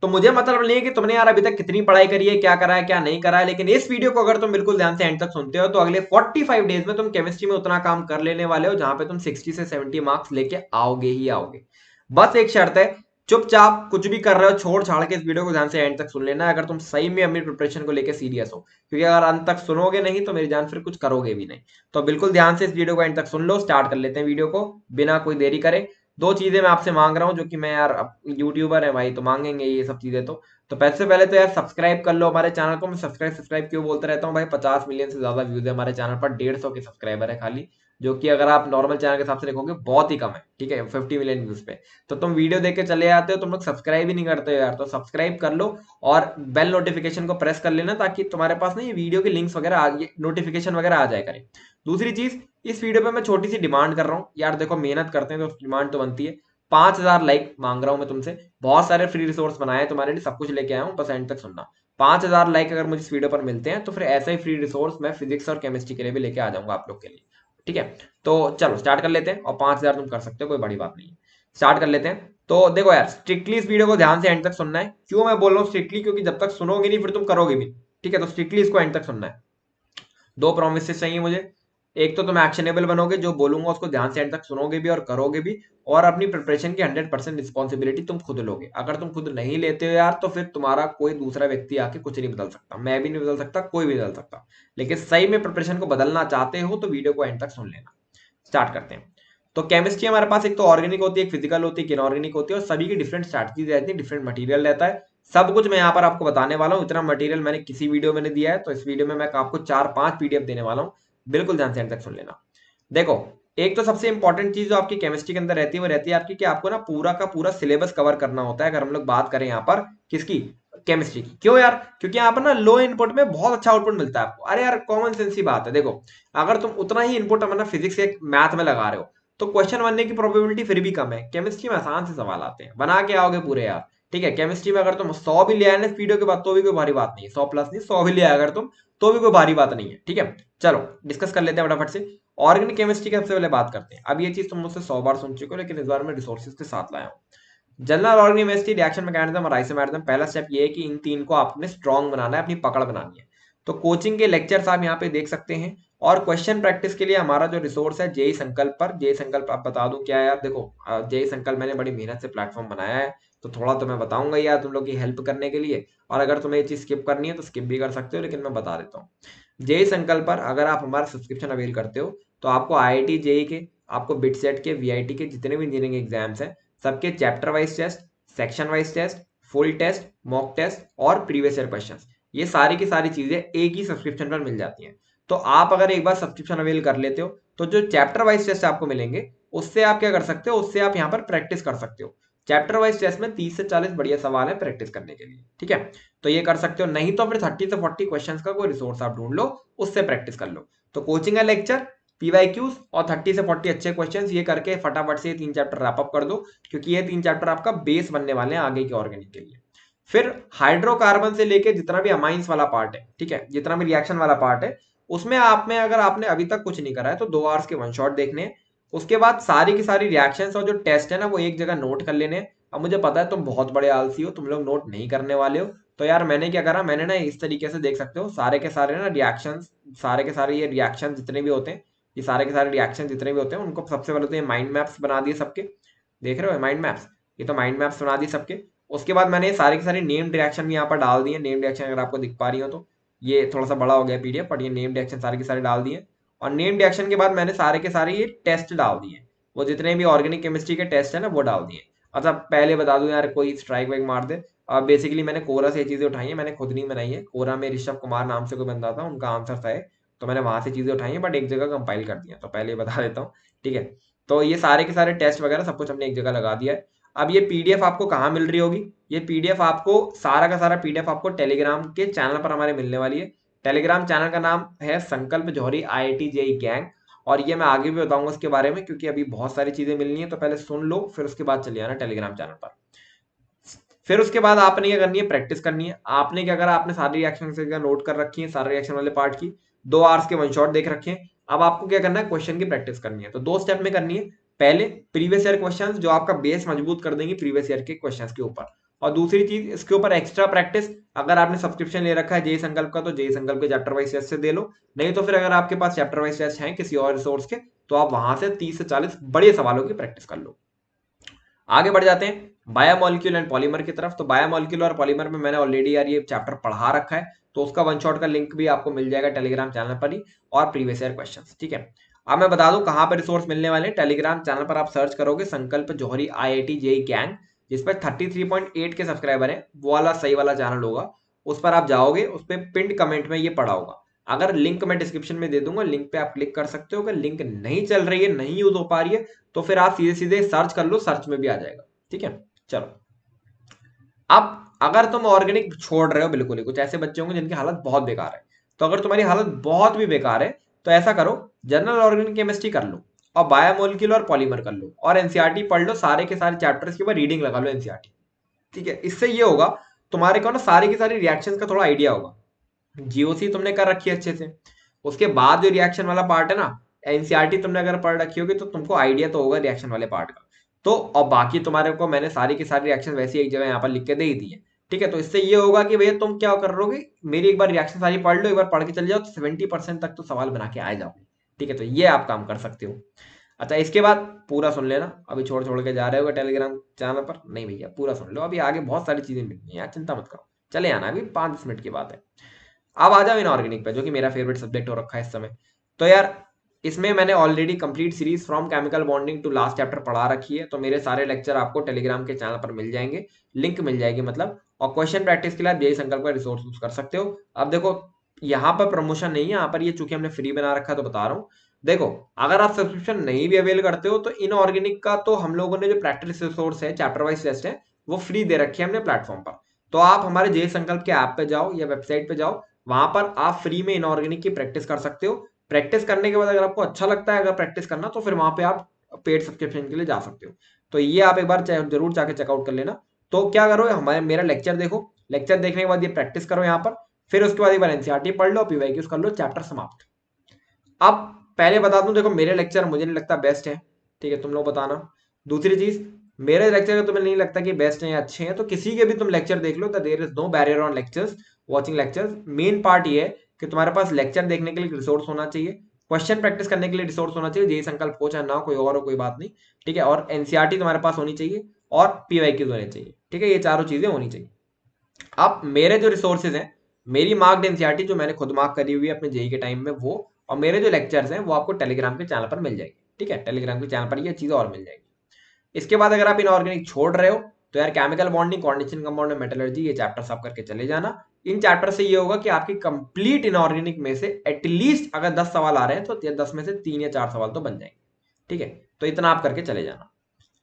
तो मुझे मतलब नहीं है कि तुमने यार अभी तक कितनी पढ़ाई करी है, क्या करा है, क्या नहीं करा है, लेकिन इस वीडियो को अगर तुम बिल्कुल ध्यान से एंड तक सुनते हो तो अगले 45 डेज में तुम केमिस्ट्री में उतना काम कर लेने वाले हो जहां पे तुम 60 से 70 मार्क्स लेके आओगे ही आओगे। बस एक शर्त है, चुपचाप कुछ भी कर रहे हो छोड़ छाड़ के इस वीडियो को ध्यान से एंड तक सुन लेना अगर तुम सही में अपनी प्रिपरेशन को लेकर सीरियस हो, क्योंकि अगर अंत तक सुनोगे नहीं तो मेरी जान फिर कुछ करोगे भी नहीं। तो बिल्कुल ध्यान से इस वीडियो को एंड तक सुन लो। स्टार्ट कर लेते हैं वीडियो को बिना कोई देरी करे। दो चीजें मैं आपसे मांग रहा हूँ, जो कि मैं यार यूट्यूबर है भाई तो मांगेंगे ये सब चीजें। तो सबसे पहले तो यार सब्सक्राइब कर लो हमारे चैनल को। मैं सब्सक्राइब सब्सक्राइब क्यों बोलता रहता हूँ भाई, 50 मिलियन से ज्यादा व्यूज है हमारे चैनल पर, 150 के सब्सक्राइबर है खाली, जो कि अगर आप नॉर्मल चैनल के हिसाब से देखोगे बहुत ही कम है, ठीक है, 50 मिलियन व्यूज पे। तो तुम वीडियो देख के चले जाते हो, तुम लोग सब्सक्राइब ही नहीं करते हो यार, तो सब्सक्राइब कर लो और बेल नोटिफिकेशन को प्रेस कर लेना ताकि तुम्हारे पास ना ये वीडियो के लिंक्स वगैरह नोटिफिकेशन वगैरह आ जाए करें। दूसरी चीज, इस वीडियो पे मैं छोटी सी डिमांड कर रहा हूँ यार, देखो मेहनत करते हैं तो डिमांड तो बनती है। 5000 लाइक मांग रहा हूँ मैं तुमसे। बहुत सारे फ्री रिसोर्स बनाए तुम्हारे लिए, सब कुछ लेके आया हूँ, बस एंड तक सुनना। 5000 लाइक अगर मुझे इस वीडियो पर मिलते हैं तो फिर ऐसा ही फ्री रिसोर्स मैं फिजिक्स और केमिस्ट्री के लिए भी लेके आ जाऊंगा आप लोग के लिए, ठीक है। तो चलो स्टार्ट कर लेते हैं, और 5000 तुम कर सकते हो, कोई बड़ी बात नहीं है। स्टार्ट कर लेते हैं। तो देखो यार, स्ट्रिक्टली इस वीडियो को ध्यान से एंड तक सुनना है। क्यों मैं बोल रहा हूँ स्ट्रिक्टली, क्योंकि जब तक सुनोगे नहीं फिर तुम करोगे भी, ठीक है। तो स्ट्रिक्टली इसको एंड तक सुनना है। दो प्रोमिस चाहिए मुझे। एक तो तुम एक्शनेबल बनोगे, जो बोलूंगा उसको ध्यान से एंड तक सुनोगे भी और करोगे भी, और अपनी प्रिपरेशन की 100% रिस्पॉन्सिबिलिटी तुम खुद लोगे। अगर तुम खुद नहीं लेते हो यार तो फिर तुम्हारा कोई दूसरा व्यक्ति आके कुछ नहीं बदल सकता, मैं भी नहीं बदल सकता, कोई भी बदल सकता। लेकिन सही में प्रिपरेशन को बदलना चाहते हो तो वीडियो को एंड तक सुन लेना। स्टार्ट करते हैं। तो केमिस्ट्री हमारे पास एक तो ऑर्गेनिक होती है, एक फिजिकल होती है, एक इनऑर्गेनिक होती है, और सभी की डिफरेंट स्ट्रैटेजीज रहती है, डिफरेंट मटेरियल रहता है। सब कुछ मैं यहाँ पर आपको बताने वाला हूँ। इतना मटेरियल मैंने किसी वीडियो में नहीं दिया है, तो इस वीडियो में मैं आपको 4-5 पीडीएफ देने वाला हूँ। बिल्कुल ध्यान से एंड तक सुन लेना। देखो, एक तो सबसे इंपॉर्टेंट चीज जो आपकी केमिस्ट्री के अंदर रहती है वो रहती है आपकी कि आपको ना पूरा का पूरा सिलेबस कवर करना होता है। अगर हम लोग बात करें यहाँ पर किसकी, केमिस्ट्री की। क्यों यार? क्योंकि यहाँ पर ना लो इनपुट में बहुत अच्छा आउटपुट मिलता है आपको। अरे यार कॉमन सेंस की बात है, देखो अगर तुम उतना ही इनपुट अपना फिजिक्स या मैथ में लगा रहे हो तो क्वेश्चन बनने की प्रोबेबिलिटी फिर भी कम है। केमिस्ट्री में आसान से सवाल आते हैं, बना के आओगे पूरे यार, ठीक है। केमिस्ट्री में अगर तुम 100 भी ले आए ना इस वीडियो के बाद तो भी कोई भारी बात नहीं है, 100 प्लस नहीं 100 भी ले आए अगर तुम तो भी कोई भारी बात नहीं है, ठीक है। चलो डिस्कस कर लेते हैं फटाफट से। ऑर्गेनिक केमिस्ट्री की सबसे पहले बात करते हैं। अब ये चीज तुम मुझसे 100 बार सुन चुके हो, लेकिन इस बार मैं रिसोर्सेज के साथ लाया हूँ। General organic chemistry, reaction mechanism और आइसोमेरिज्म। पहला स्टेप ये है कि इन तीन को आपने स्ट्रॉन्ग बनाना है, अपनी पकड़ बनानी है। तो कोचिंग के लेक्चर्स आप यहाँ पे देख सकते हैं, और क्वेश्चन प्रैक्टिस के लिए हमारा जो रिसोर्स है जेई संकल्प पर। जेई संकल्प आप बता दूं क्या है यार, देखो जेई संकल्प मैंने बड़ी मेहनत से प्लेटफॉर्म बनाया है, तो थोड़ा तो मैं बताऊंगा यार तुम लोग की हेल्प करने के लिए। और अगर तुम्हें ये चीज स्किप करनी है तो स्किप भी कर सकते हो, लेकिन मैं बता देता हूँ। जेई संकल्प पर अगर आप हमारा सब्सक्रिप्शन अवेल करते हो तो आपको आईआईटी जेई के, आपको बिटसेट के, वीआईटी के जितने भी इंजीनियरिंग एग्जाम्स हैं सबके chapter wise test, section wise test, full test, mock test और प्रीवियस ईयर क्वेश्चंस, ये सारी की सारी चीजें एक ही सब्सक्रिप्शन पर मिल जाती हैं। तो आप अगर एक बार सब्सक्रिप्शन अवेल कर लेते हो तो जो चैप्टर वाइज टेस्ट आपको मिलेंगे उससे आप क्या कर सकते हो, उससे आप यहाँ पर प्रैक्टिस कर सकते हो। चैप्टर वाइज टेस्ट में 30 से 40 बढ़िया सवाल है प्रैक्टिस करने के लिए, ठीक है। तो ये कर सकते हो, नहीं तो फिर 30 से 40 क्वेश्चंस का कोई रिसोर्स आप ढूंढ लो, उससे प्रैक्टिस कर लो। तो कोचिंग का लेक्चर, पीवाईक्यूज और 30 से 40 अच्छे क्वेश्चंस, ये करके फटाफट से ये 3 चैप्टर रैप अप कर दो, क्योंकि ये 3 चैप्टर आपका बेस बनने वाले हैं आगे के ऑर्गेनिक के लिए। फिर हाइड्रोकार्बन से लेके जितना भी अमाइंस वाला पार्ट है, ठीक है, जितना भी रिएक्शन वाला पार्ट है, उसमें आप में अगर आपने अभी तक कुछ नहीं करा है तो 2 आवर्स के वन शॉट देखने हैं। उसके बाद सारी की सारी रिएक्शंस और जो टेस्ट है ना वो एक जगह नोट कर लेने हैं। अब मुझे पता है तुम बहुत बड़े आलसी हो, तुम लोग नोट नहीं करने वाले हो। तो यार मैंने क्या करा, मैंने ना इस तरीके से देख सकते हो सारे के सारे ना रिएक्शंस, सारे के सारे ये रिएक्शन जितने भी होते हैं, ये सारे के सारे रिएक्शन जितने भी होते हैं उनको सबसे पहले तो ये माइंड मैप्स बना दिए सबके। देख रहे हो माइंड मैप्स, ये तो माइंड मैप्स बना दिए सबके। उसके बाद मैंने सारे के सारे नेम्ड रिएक्शन भी यहाँ पर डाल दिए। नेम्ड रिएक्शन अगर आपको दिख पा रही हो तो ये थोड़ा सा बड़ा हो गया पीडीएफ, बट ये नेम्ड रिएक्शन सारे के सारे डाल दिए। और नेम्ड रिएक्शन के बाद मैंने सारे के सारे ये टेस्ट डाल दिए, वो जितने भी ऑर्गेनिक केमिस्ट्री के टेस्ट है ना वो डाल दिए। अच्छा पहले बता दूं यार, कोई स्ट्राइक वाइक मार दे, बेसिकली मैंने कोरा से ये चीजें उठाई है, मैंने खुद नहीं बनाई है। कोरा में ऋषभ कुमार नाम से कोई बंदा था, उनका आंसर था ये, तो मैंने वहां से चीजें उठाई है, बट एक जगह कंपाइल कर दिया, तो पहले बता देता हूँ, ठीक है। तो ये सारे के सारे टेस्ट वगैरह सब कुछ हमने एक जगह लगा दिया है। अब ये पीडीएफ आपको कहाँ मिल रही होगी? ये पीडीएफ आपको, सारा का सारा पीडीएफ आपको टेलीग्राम के चैनल पर हमारे मिलने वाली है। टेलीग्राम चैनल का नाम है संकल्प जौहरी आईआईटी जेई गैंग। और ये मैं आगे भी बताऊंगा उसके बारे में, क्योंकि अभी बहुत सारी चीजें मिलनी है, तो पहले सुन लो फिर उसके बाद चले आना टेलीग्राम चैनल पर। फिर उसके बाद आपने क्या करनी है, प्रैक्टिस करनी है। आपने क्या करा, आपने सारी रिएक्शन से नोट कर रखी है, सारे रिएक्शन वाले पार्ट की 2 आवर्स के वन शॉट देख रखे हैं। अब आपको क्या करना है, क्वेश्चन की प्रैक्टिस करनी है। तो 2 स्टेप में करनी है। पहले प्रीवियस ईयर क्वेश्चंस जो आपका बेस मजबूत कर देंगे प्रीवियस ईयर के क्वेश्चंस के ऊपर, और दूसरी चीज इसके ऊपर एक्स्ट्रा प्रैक्टिस, अगर आपने सब्सक्रिप्शन ले रखा है जेई संकल्प का, तो जेई संकल्प के चैप्टर वाइज टेस्ट से दे लो। नहीं तो फिर अगर आपके पास चैप्टर वाइज टेस्ट है किसी और रिसोर्स के, तो आप वहां से 30 से 40 बड़े सवालों की प्रैक्टिस कर लो। आगे बढ़ जाते हैं बायोमोलिक्यूल एंड पॉलीमर की तरफ। तो बायोमोलिक्यूल और पॉलीमर में मैंने ऑलरेडी यार ये चैप्टर पढ़ा रखा है, तो उसका वन शॉट का लिंक भी आपको मिल जाएगा टेलीग्राम चैनल पर ही, और प्रीवियस ईयर क्वेश्चंस। ठीक है, अब मैं बता दूं कहां पर रिसोर्स मिलने वाले हैं। टेलीग्राम चैनल पर आप सर्च करोगे संकल्प जौहरी IIT जेई गैंग, जिस पर 33.8 के सब्सक्राइबर है, वो वाला सही वाला चैनल होगा। उस पर आप जाओगे, उस पर पिंड कमेंट में ये पड़ा होगा। अगर लिंक मैं डिस्क्रिप्शन में दे दूंगा, लिंक पे आप क्लिक कर सकते हो। अगर लिंक नहीं चल रही है, नहीं यूज हो पा रही है, तो फिर आप सीधे सीधे सर्च कर लो, सर्च में भी आ जाएगा। ठीक है, चलो। अब अगर तुम ऑर्गेनिक छोड़ रहे हो बिल्कुल ही, कुछ ऐसे बच्चे होंगे जिनकी हालत बहुत बेकार है, तो अगर तुम्हारी हालत बहुत भी बेकार है, तो ऐसा करो, जनरल ऑर्गेनिक केमिस्ट्री कर लो, और बायोमोलिक्यूल और पॉलीमर कर लो, और एनसीईआरटी पढ़ लो, सारे के सारे चैप्टर्स के ऊपर रीडिंग लगा लो एनसीईआरटी। ठीक है, इससे ये होगा तुम्हारे को ना सारी की सारी रिएक्शंस का थोड़ा आइडिया होगा। जीओसी तुमने कर रखी है अच्छे से, उसके बाद जो रिएक्शन वाला पार्ट है ना, एनसीईआरटी तुमने अगर पढ़ रखी होगी, तो तुमको आइडिया तो होगा रिएक्शन वाले पार्ट का। तो और बाकी तुम्हारे को मैंने सारी की सारी रिएक्शन वैसी एक जगह यहाँ पर लिख के दे ही दी है। ठीक है, तो इससे ये होगा कि भैया तुम क्या कर रहोगे, मेरी एक बार रिएक्शन सारी पढ़ लो, एक बार पढ़ के चले जाओ, तो 70% तक तो सवाल बना के आ जाओगे। ठीक है, तो ये आप काम कर सकते हो। अच्छा, इसके बाद पूरा सुन लेना, अभी छोड़ छोड़ के जा रहे हो टेलीग्राम चैनल पर, नहीं भैया पूरा सुन लो, अभी आगे बहुत सारी चीजें मिलनी है यार, चिंता मत करो, चले आना, अभी 5-10 मिनट की बात है। अब आ जाओ इनऑर्गेनिक पे, जो कि मेरा फेवरेट सब्जेक्ट हो रखा है इस समय। तो यार इसमें मैंने already complete series from chemical bonding to last chapter पढ़ा रखी है, तो मेरे सारे लेक्चर आपको टेलीग्राम के चैनल पर मिल जाएंगे, लिंक मिल जाएगी मतलब। और क्वेश्चन प्रैक्टिस के लिए आप यही संकल्प का रिसोर्स यूज कर सकते हो। अब देखो, यहाँ पर प्रमोशन नहीं है, यहाँ पर ये चूंकि हमने फ्री बना रखा है तो बता रहा हूँ। देखो, अगर आप सब्सक्रिप्शन नहीं भी अवेल करते हो, तो इनऑर्गेनिक का तो हम लोगों ने जो प्रैक्टिस रिसोर्स है, चैप्टर वाइज टेस्ट है, वो फ्री दे रखे हैं हमने प्लेटफॉर्म पर। तो आप हमारे जय संकल्प के ऐप पे जाओ या वेबसाइट पे जाओ, वहां पर आप फ्री में इनऑर्गेनिक की प्रैक्टिस कर सकते हो। प्रैक्टिस करने के बाद अगर आपको अच्छा लगता है अगर प्रैक्टिस करना, तो फिर वहां पे आप पेड सब्सक्रिप्शन के लिए जा सकते हो। तो ये आप एक बार जरूर जाके चेकआउट कर लेना। तो क्या करो, हमारे मेरा लेक्चर देखो, लेक्चर देखने के बाद ये प्रैक्टिस करो यहाँ पर, फिर उसके बाद एक बार एनसीईआरटी पढ़ लो, पीवाईक्यूज कर लो, चैप्टर समाप्त। अब पहले बता दूं, देखो मेरे लेक्चर मुझे नहीं लगता बेस्ट है, ठीक है, तुम लोग बताना। दूसरी चीज, मेरे लेक्चर का तुम्हें नहीं लगता कि बेस्ट है या अच्छे हैं, तो किसी के भी तुम लेक्चर देख लो, there is no barrier on lectures, watching lectures. Main part ये है कि तुम्हारे पास लेक्चर देखने के लिए रिसोर्स होना चाहिए, क्वेश्चन प्रैक्टिस करने के लिए रिसोर्स होना चाहिए, जेई संकल्प हो चाहे ना हो, कोई और हो कोई बात नहीं। ठीक है, और एनसीईआरटी तुम्हारे पास होनी चाहिए, और पीवाईक्यूज होने चाहिए। ठीक है, ये चारों चीजें होनी चाहिए। अब मेरे जो रिसोर्सेज हैं, मेरी मार्क्ड एनसीईआरटी जो मैंने खुद मार्क करी हुई है अपने जेई के टाइम में, वो और मेरे जो लेक्चर्स हैं वो आपको टेलीग्राम के चैनल पर मिल जाएगी। ठीक है, टेलीग्राम के चैनल पर ये चीजें और मिल जाएगी। इसके बाद अगर आप इनऑर्गेनिक छोड़ रहे हो, तो यार chemical bonding, coordination compound, metallurgy, ये चैप्टर्स आप करके चले जाना। इन चैप्टर से ये होगा कि आपकी कंप्लीट इनऑर्गेनिक में से एटलीस्ट अगर 10 सवाल आ रहे हैं, तो 10 में से 3 या 4 सवाल तो बन जाएंगे। ठीक है, तो इतना आप करके चले जाना।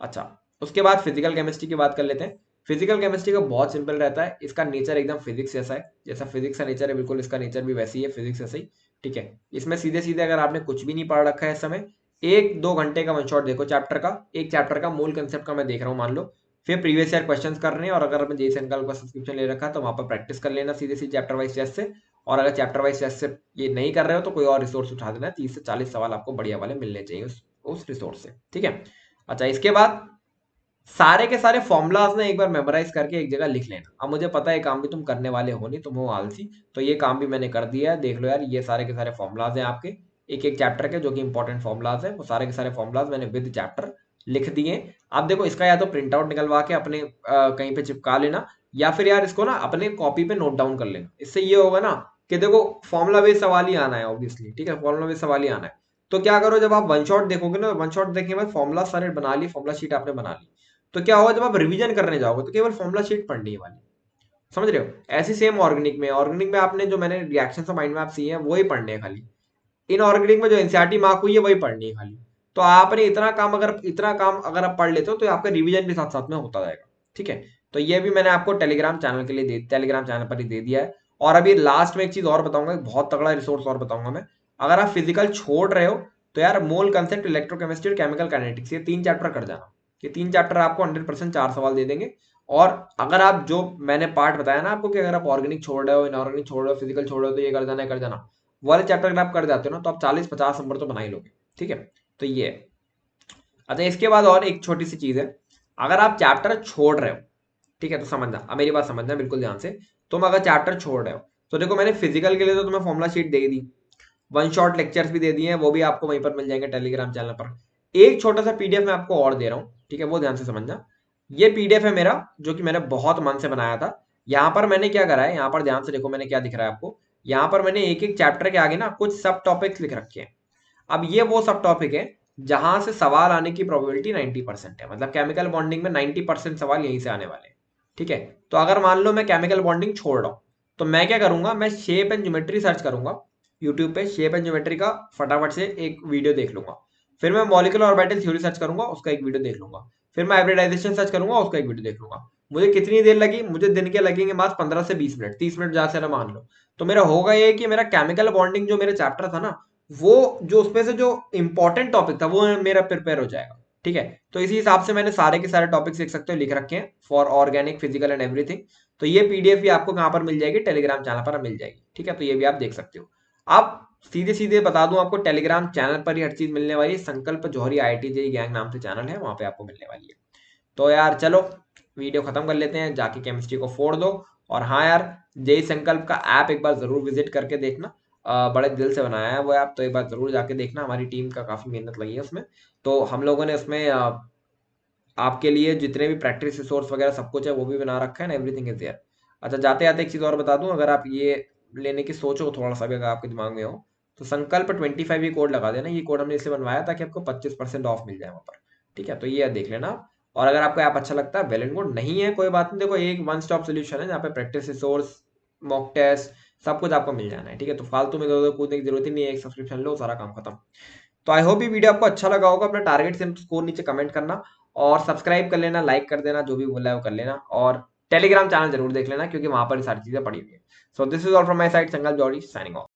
अच्छा, उसके बाद फिजिकल केमिस्ट्री की बात कर लेते हैं। फिजिकल केमिस्ट्री का बहुत सिंपल रहता है, इसका नेचर एकदम फिजिक्स जैसा है, जैसा फिजिक्स का नेचर है बिल्कुल इसका नेचर भी वैसी है, फिजिक्स जैसा ही। ठीक है, इसमें सीधे सीधे अगर आपने कुछ भी नहीं पढ़ रखा है इस समय, 1-2 घंटे का वन शॉट देखो चैप्टर का, एक चैप्टर का मूल कंसेप्ट का मैं देख रहा हूँ मान लो, फिर प्रीवियस ईयर क्वेश्चंस कर रहे हैं, और अगर आपने जेई संकल्प का सब्सक्रिप्शन ले रखा है, तो वहां पर प्रैक्टिस कर लेना सीधे सीधे चैप्टर वाइज टेस्ट से। और अगर चैप्टर वाइज टेस्ट से ये नहीं कर रहे हो, तो कोई और रिसोर्स उठा देना, 30 से 40 सवाल आपको बढ़िया वाले मिलने चाहिए उस रिसोर्स से। ठीक है, अच्छा, इसके बाद सारे के सारे फॉर्मूलाज ना एक बार मेमोराइज करके एक जगह लिख लेना। अब मुझे पता है काम भी तुम करने वाले हो नहीं, तुम हो आलसी, तो ये काम भी मैंने कर दिया है, देख लो यार, ये सारे के सारे फॉर्मूलाज हैं आपके एक एक चैप्टर के, जो कि इंपॉर्टेंट फॉर्मूलाज हैं, वो सारे के सारे फॉर्मूलाज मैंने विद चैप्टर लिख दिए। आप देखो, इसका या तो प्रिंट आउट निकलवा के अपने कहीं पे चिपका लेना, या फिर यार इसको ना अपने कॉपी पे नोट डाउन कर लेना। इससे ये होगा ना कि देखो, फॉर्मूला बेस्ड सवाल ही आना है ऑब्वियसली। ठीक है, फॉर्मूला बेस्ड सवाल ही आना है। तो क्या करो, जब आप वन शॉट देखोगे ना, वन शॉट देखने के बाद फॉर्मूला सारे बना ली, फॉर्मूला शीट आपने बना ली, तो क्या होगा, जब आप रिवीजन करने जाओगे तो केवल फॉर्मूला शीट पढ़नी है वाली, समझ रहे हो। ऐसी सेम ऑर्गेनिक में आपने जो मैंने रिएक्शन ऑफ माइंड मैप सी है वही पढ़ने हैं खाली। इनऑर्गेनिक में जो एनसीईआरटी मार्क हुई है वही पढ़नी है खाली। तो आपने इतना काम अगर आप पढ़ लेते हो, तो आपका रिवीजन भी साथ साथ में होता जाएगा। ठीक है, तो ये भी मैंने आपको टेलीग्राम चैनल के लिए टेलीग्राम चैनल पर ही दे दिया है। और अभी लास्ट में एक चीज और बताऊंगा, एक बहुत तगड़ा रिसोर्स और बताऊंगा मैं। अगर आप फिजिकल छोड़ रहे हो, तो यार मोल कंसेप्ट, इलेक्ट्रोकेमिस्ट्री और केमिकल काइनेटिक्स, ये 3 चैप्टर कर जाना। ये 3 चैप्टर आपको 100% 4 सवाल दे देंगे। और अगर आप जो मैंने पार्ट बताया ना आपको, कि अगर आप ऑर्गेनिक छोड़ रहे हो, इनऑर्गेनिक छोड़ रहे हो, फिजिकल छोड़ रहे हो, तो ये कर जाना है, कर जाना, वो वाले चैप्टर अगर आप कर जाते हो ना, तो आप 40-50 नंबर तो बना ही लोगे। ठीक है, तो ये है। अच्छा, इसके बाद और एक छोटी सी चीज है, अगर आप चैप्टर छोड़ रहे हो, ठीक है, तो समझना, अब मेरी बात समझना बिल्कुल ध्यान से। तुम अगर चैप्टर छोड़ रहे हो तो देखो, मैंने फिजिकल के लिए तो तुम्हें फॉर्मुला शीट दे दी, वन शॉट लेक्चर्स भी दे दिए हैं, वो भी आपको वहीं पर मिल जाएंगे टेलीग्राम चैनल पर। एक छोटा सा पीडीएफ मैं आपको और दे रहा हूँ, ठीक है, वो ध्यान से समझना। ये पीडीएफ है मेरा, जो कि मैंने बहुत मन से बनाया था। यहाँ पर मैंने क्या करा है, यहाँ पर ध्यान से देखो, मैंने क्या दिख रहा है आपको। यहाँ पर मैंने एक एक चैप्टर के आगे ना कुछ सब टॉपिक्स लिख रखे हैं। अब ये वो सब टॉपिक है जहां से सवाल आने की प्रोबेबिलिटी 90% है, मतलब केमिकल बॉन्डिंग में 90% सवाल यहीं से आने वाले हैं। ठीक है, तो अगर मान लो मैं केमिकल बॉन्डिंग छोड़ रहा हूँ, तो मैं क्या करूंगा, मैं शेप एंड ज्योमेट्री सर्च करूंगा यूट्यूब पे, शेप एंड ज्योमेट्री का फटाफट से एक वीडियो देख लूंगा। फिर मैं मॉलिक्यूलर ऑर्बिटल थ्योरी सर्च करूंगा, उसका एक वीडियो देख लूंगा। फिर मैं हाइब्रिडाइजेशन सर्च करूंगा, उसका एक वीडियो देख लूंगा। मुझे कितनी देर लगी, मुझे दिन के लगेंगे मात्र 15 से 20 मिनट, 30 मिनट ज्यादा से मान लो। तो मेरा होगा ये कि मेरा केमिकल बॉन्डिंग जो मेरा चैप्टर था ना, वो जो उसमें से जो इंपॉर्टेंट टॉपिक था वो मेरा प्रिपेयर हो जाएगा। ठीक है, तो इसी हिसाब से मैंने सारे के सारे टॉपिक्स देख सकते हो लिख रखे हैं for organic, physical and everything. तो ये पीडीएफ भी आपको कहाँ पर मिल जाएगी, टेलीग्राम चैनल पर मिल जाएगी। ठीक है, तो ये भी आप देख सकते हो। आप सीधे सीधे बता दूं आपको, टेलीग्राम चैनल पर ही हर चीज मिलने वाली है। संकल्प जौहरी आईआईटी जेईई गैंग नाम से चैनल है, वहां पे आपको मिलने वाली है। तो यार चलो, वीडियो खत्म कर लेते हैं, जाके केमिस्ट्री को फोड़ दो। और हाँ यार, जेई संकल्प का ऐप एक बार जरूर विजिट करके देखना। बड़े दिल से बनाया है वो ऐप, तो एक बार जरूर जाके देखना। हमारी टीम का काफी मेहनत लगी है उसमें। तो हम लोगों ने उसमें आपके लिए जितने भी प्रैक्टिस रिसोर्स वगैरह सब कुछ है वो भी बना रखा है, एवरीथिंग इज देयर। अच्छा, जाते जाते एक चीज और बता दूं, अगर आप ये लेने की सोचो थोड़ा सा भी, अगर आपके दिमाग में हो, तो संकल्प 25 ये कोड लगा देना। ये कोड हमने इसलिए बनवाया ताकि आपको 25% ऑफ मिल जाए वहाँ पर। ठीक है, तो ये देख लेना। और अगर आपको ऐप अच्छा लगता है, वेल एंड गुड, नहीं है कोई बात नहीं। देखो, एक वन स्टॉप सोल्यूशन है जहाँ पे प्रैक्टिस रिसोर्स, मॉक टेस्ट, सब कुछ आपको मिल जाना है। ठीक है, तो फालतू में इधर उधर कूदने की जरूरत ही नहीं है, एक सब्सक्रिप्शन लो, सारा काम खत्म। तो आई होप ये वीडियो आपको अच्छा लगा होगा। अपना टारगेट से स्कोर नीचे कमेंट करना, और सब्सक्राइब कर लेना, लाइक कर देना, जो भी बोला है वो कर लेना। और टेलीग्राम चैनल जरूर देख लेना, क्योंकि वहां पर सारी चीजें पड़ी हुई है। So this is all from my side, संकल्प जौहरी साइनिंग ऑफ।